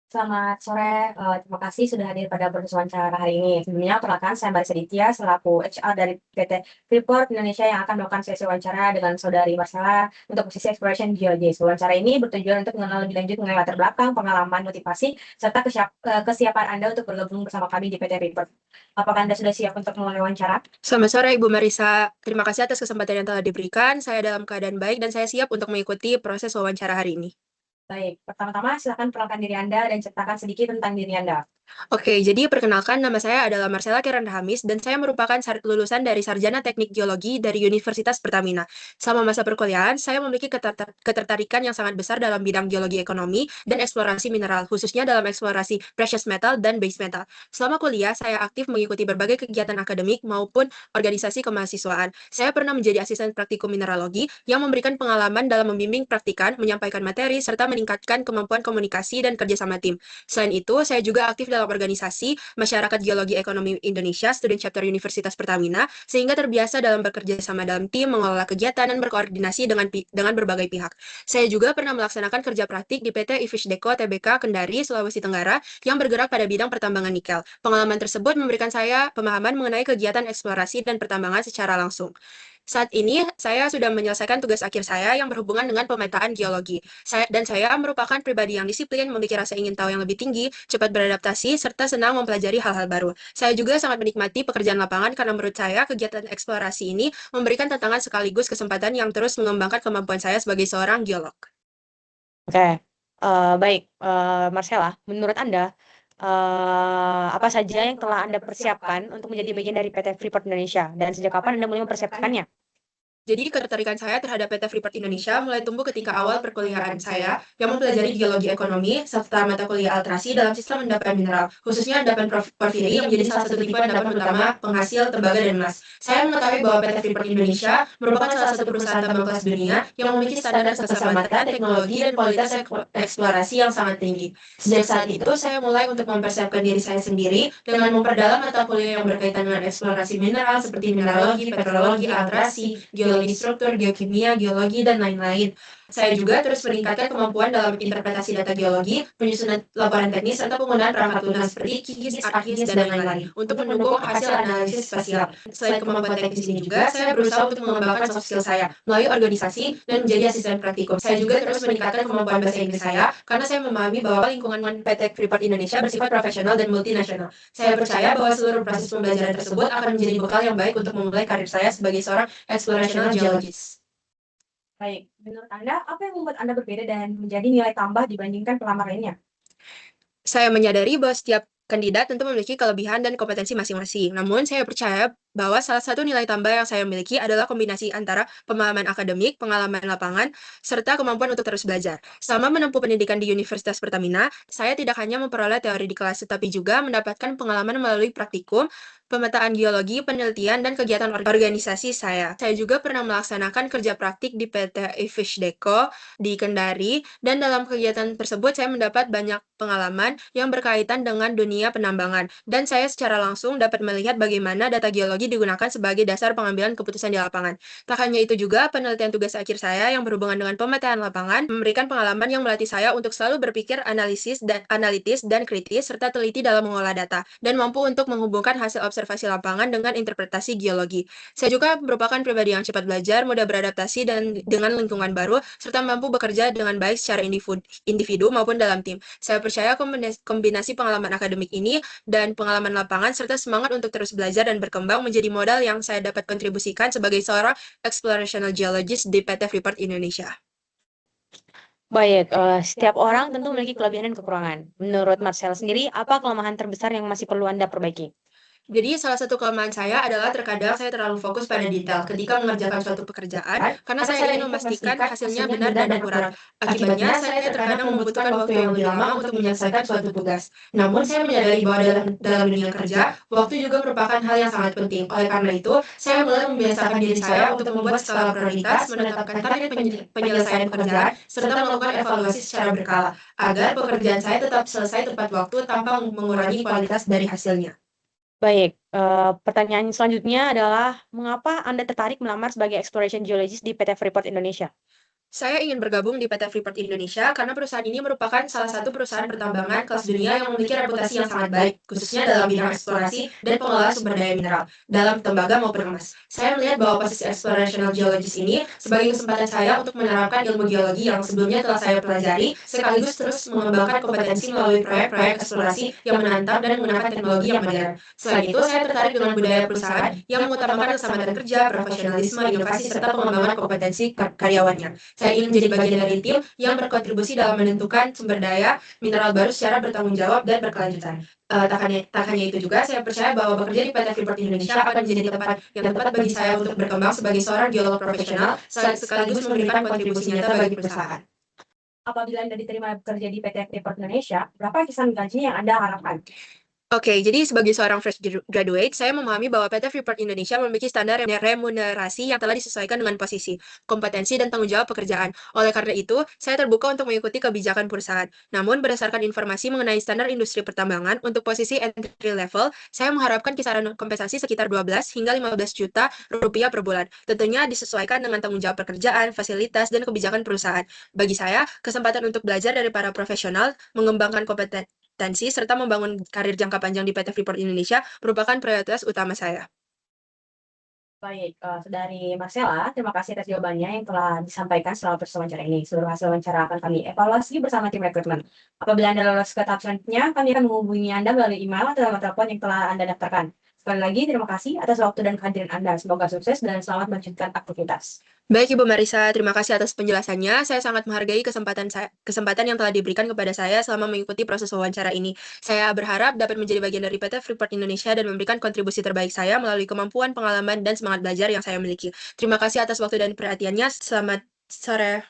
Selamat sore, terima kasih sudah hadir pada proses wawancara hari ini. Sebelumnya perkenalkan saya Marissa Ditya selaku HR dari PT Freeport Indonesia yang akan melakukan sesi wawancara dengan saudari Marcella untuk posisi Exploration Geologist. Wawancara ini bertujuan untuk mengenal lebih lanjut mengenai latar belakang, pengalaman, motivasi, serta kesiapan Anda untuk bergabung bersama kami di PT Freeport. Apakah Anda sudah siap untuk memulai wawancara? Selamat sore Ibu Marisa, terima kasih atas kesempatan yang telah diberikan. Saya dalam keadaan baik dan saya siap untuk mengikuti proses wawancara hari ini. Baik, pertama-tama silakan perkenalkan diri Anda dan ceritakan sedikit tentang diri Anda. Oke, jadi perkenalkan nama saya adalah Marcella Kirana Hamis dan saya merupakan lulusan dari Sarjana Teknik Geologi dari Universitas Pertamina. Selama masa perkuliahan, saya memiliki ketertarikan yang sangat besar dalam bidang geologi ekonomi dan eksplorasi mineral, khususnya dalam eksplorasi precious metal dan base metal. Selama kuliah, saya aktif mengikuti berbagai kegiatan akademik maupun organisasi kemahasiswaan. Saya pernah menjadi asisten praktikum mineralogi yang memberikan pengalaman dalam membimbing praktikan, menyampaikan materi, serta meningkatkan kemampuan komunikasi dan kerjasama tim. Selain itu, saya juga aktif dalam organisasi Masyarakat Geologi Ekonomi Indonesia Student Chapter Universitas Pertamina, sehingga terbiasa dalam bekerja sama dalam tim, mengelola kegiatan, dan berkoordinasi dengan berbagai pihak. Saya juga pernah melaksanakan kerja praktik di PT Ifish Deco Tbk Kendari, Sulawesi Tenggara, yang bergerak pada bidang pertambangan nikel. Pengalaman tersebut memberikan saya pemahaman mengenai kegiatan eksplorasi dan pertambangan secara langsung. Saat ini, saya sudah menyelesaikan tugas akhir saya yang berhubungan dengan pemetaan geologi. Saya merupakan pribadi yang disiplin, memiliki rasa ingin tahu yang lebih tinggi, cepat beradaptasi, serta senang mempelajari hal-hal baru. Saya juga sangat menikmati pekerjaan lapangan karena menurut saya kegiatan eksplorasi ini memberikan tantangan sekaligus kesempatan yang terus mengembangkan kemampuan saya sebagai seorang geolog. Oke, baik, Marcella, menurut Anda, apa saja yang telah Anda persiapkan untuk menjadi bagian dari PT Freeport Indonesia, dan sejak kapan Anda mulai mempersiapkannya? Jadi ketertarikan saya terhadap PT Freeport Indonesia mulai tumbuh ketika awal perkuliahan saya yang mempelajari geologi ekonomi serta mata kuliah alterasi dalam sistem endapan mineral, khususnya endapan porfiri yang menjadi salah satu tipe endapan utama penghasil tembaga dan emas. Saya mengetahui bahwa PT Freeport Indonesia merupakan salah satu perusahaan tambang kelas dunia yang memiliki standar keselamatan, teknologi, dan kualitas eksplorasi yang sangat tinggi. Sejak saat itu, saya mulai untuk mempersiapkan diri saya sendiri dengan memperdalam mata kuliah yang berkaitan dengan eksplorasi mineral seperti mineralogi, petrologi, alterasi, geologi struktur, geokimia, geologi, dan lain-lain. Saya juga terus meningkatkan kemampuan dalam interpretasi data geologi, penyusunan laporan teknis, serta penggunaan perangkat lunak seperti QGIS, ArcGIS, dan lain-lain untuk mendukung hasil analisis spasial. Selain kemampuan teknis ini juga, saya berusaha untuk mengembangkan soft skill saya melalui organisasi dan menjadi asisten praktikum. Saya juga terus meningkatkan kemampuan bahasa Inggris saya karena saya memahami bahwa lingkungan PT Freeport Indonesia bersifat profesional dan multinasional. Saya percaya bahwa seluruh proses pembelajaran tersebut akan menjadi bekal yang baik untuk memulai karir saya sebagai seorang explorational geologist. Baik, menurut Anda, apa yang membuat Anda berbeda dan menjadi nilai tambah dibandingkan pelamar lainnya? Saya menyadari bahwa setiap kandidat tentu memiliki kelebihan dan kompetensi masing-masing. Namun, saya percaya bahwa salah satu nilai tambah yang saya miliki adalah kombinasi antara pemahaman akademik, pengalaman lapangan, serta kemampuan untuk terus belajar. Selama menempuh pendidikan di Universitas Pertamina, saya tidak hanya memperoleh teori di kelas, tetapi juga mendapatkan pengalaman melalui praktikum, pemetaan geologi, penelitian, dan kegiatan organisasi saya. Saya juga pernah melaksanakan kerja praktik di PT Ifish Deco di Kendari, dan dalam kegiatan tersebut saya mendapat banyak pengalaman yang berkaitan dengan dunia penambangan, dan saya secara langsung dapat melihat bagaimana data geologi digunakan sebagai dasar pengambilan keputusan di lapangan. Tak hanya itu juga, penelitian tugas akhir saya yang berhubungan dengan pemetaan lapangan memberikan pengalaman yang melatih saya untuk selalu berpikir analitis dan kritis, serta teliti dalam mengolah data, dan mampu untuk menghubungkan hasil observasi lapangan dengan interpretasi geologi. Saya juga merupakan pribadi yang cepat belajar, mudah beradaptasi dengan lingkungan baru, serta mampu bekerja dengan baik secara individu maupun dalam tim. Saya percaya kombinasi pengalaman akademik ini dan pengalaman lapangan serta semangat untuk terus belajar dan berkembang menjadi modal yang saya dapat kontribusikan sebagai seorang explorational geologist di PT Freeport Indonesia. Baik, setiap orang tentu memiliki kelebihan dan kekurangan. Menurut Marcella sendiri, apa kelemahan terbesar yang masih perlu Anda perbaiki? Jadi salah satu kelemahan saya adalah terkadang saya terlalu fokus pada detail ketika mengerjakan suatu pekerjaan karena saya ingin memastikan hasilnya benar dan akurat. Akibatnya, saya terkadang membutuhkan waktu yang lebih lama untuk menyelesaikan suatu tugas. Namun, saya menyadari bahwa dalam dunia kerja, waktu juga merupakan hal yang sangat penting. Oleh karena itu, saya mulai membiasakan diri saya untuk membuat skala prioritas, menetapkan target penyelesaian pekerjaan, serta melakukan evaluasi secara berkala, agar pekerjaan saya tetap selesai tepat waktu tanpa mengurangi kualitas dari hasilnya. Baik, pertanyaan selanjutnya adalah, mengapa Anda tertarik melamar sebagai exploration geologist di PT Freeport Indonesia? Saya ingin bergabung di PT Freeport Indonesia karena perusahaan ini merupakan salah satu perusahaan pertambangan kelas dunia yang memiliki reputasi yang sangat baik, khususnya dalam bidang eksplorasi dan pengelolaan sumber daya mineral, dalam tembaga maupun emas. Saya melihat bahwa posisi explorational geologist ini sebagai kesempatan saya untuk menerapkan ilmu geologi yang sebelumnya telah saya pelajari, sekaligus terus mengembangkan kompetensi melalui proyek-proyek eksplorasi yang menantang dan menggunakan teknologi yang modern. Selain itu, saya tertarik dengan budaya perusahaan yang mengutamakan keselamatan kerja, profesionalisme, inovasi, serta pengembangan kompetensi karyawannya. Saya ingin menjadi bagian dari tim yang berkontribusi dalam menentukan sumber daya mineral baru secara bertanggung jawab dan berkelanjutan. Tak hanya itu juga, saya percaya bahwa bekerja di PT Freeport Indonesia akan menjadi tempat yang tepat bagi saya untuk berkembang sebagai seorang geolog profesional, sekaligus memberikan kontribusi nyata bagi perusahaan. Apabila Anda diterima bekerja di PT Freeport Indonesia, berapa kisaran gaji yang Anda harapkan? Oke, jadi sebagai seorang fresh graduate, saya memahami bahwa PT Freeport Indonesia memiliki standar remunerasi yang telah disesuaikan dengan posisi, kompetensi, dan tanggung jawab pekerjaan. Oleh karena itu, saya terbuka untuk mengikuti kebijakan perusahaan. Namun, berdasarkan informasi mengenai standar industri pertambangan untuk posisi entry level, saya mengharapkan kisaran kompensasi sekitar 12 hingga 15 juta rupiah per bulan. Tentunya disesuaikan dengan tanggung jawab pekerjaan, fasilitas, dan kebijakan perusahaan. Bagi saya, kesempatan untuk belajar dari para profesional, mengembangkan kompetensi, serta membangun karir jangka panjang di PT Freeport Indonesia merupakan prioritas utama saya. Baik, Saudari Marcella, terima kasih atas jawabannya yang telah disampaikan selama proses wawancara ini. Seluruh hasil wawancara akan kami evaluasi bersama tim rekrutmen. Apabila Anda lolos ke tahap selanjutnya, kami akan menghubungi Anda melalui email atau nomor telepon yang telah Anda daftarkan. Sekali lagi, terima kasih atas waktu dan kehadiran Anda. Semoga sukses dan selamat melanjutkan aktivitas. Baik, Ibu Marisa, terima kasih atas penjelasannya. Saya sangat menghargai kesempatan yang telah diberikan kepada saya selama mengikuti proses wawancara ini. Saya berharap dapat menjadi bagian dari PT Freeport Indonesia dan memberikan kontribusi terbaik saya melalui kemampuan, pengalaman, dan semangat belajar yang saya miliki. Terima kasih atas waktu dan perhatiannya. Selamat sore.